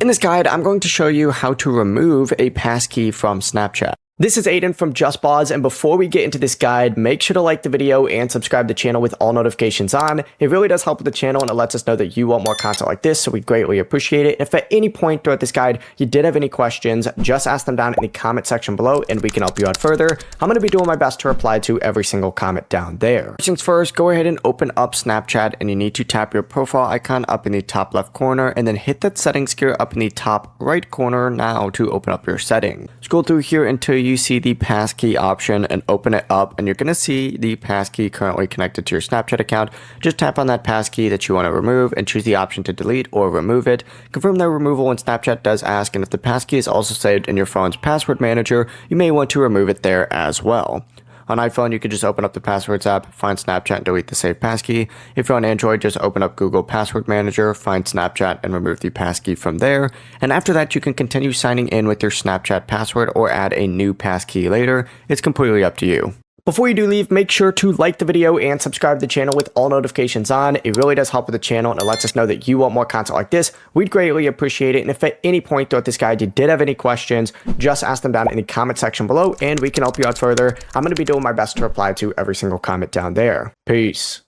In this guide, I'm going to show you how to remove a passkey from Snapchat. This is Aiden from JustBoz, and before we get into this guide, make sure to like the video and subscribe to the channel with all notifications on. It really does help with the channel, and it lets us know that you want more content like this, so we greatly appreciate it. If at any point throughout this guide you did have any questions, just ask them down in the comment section below, and we can help you out further. I'm going to be doing my best to reply to every single comment down there. First things first, go ahead and open up Snapchat, and you need to tap your profile icon up in the top left corner, and then hit that settings gear up in the top right corner now to open up your setting. Scroll through here until you see the passkey option and open it up, and you're going to see the passkey currently connected to your Snapchat account. Just tap on that passkey that you want to remove and choose the option to delete or remove it. Confirm the removal when Snapchat does ask, and if the passkey is also saved in your phone's password manager, you may want to remove it there as well. On iPhone, you can just open up the Passwords app, find Snapchat, and delete the saved passkey. If you're on Android, just open up Google Password Manager, find Snapchat, and remove the passkey from there. And after that, you can continue signing in with your Snapchat password or add a new passkey later. It's completely up to you. Before you do leave, make sure to like the video and subscribe to the channel with all notifications on. It really does help with the channel, and it lets us know that you want more content like this. We'd greatly appreciate it. And if at any point throughout this guide you did have any questions, just ask them down in the comment section below, and we can help you out further. I'm going to be doing my best to reply to every single comment down there. Peace.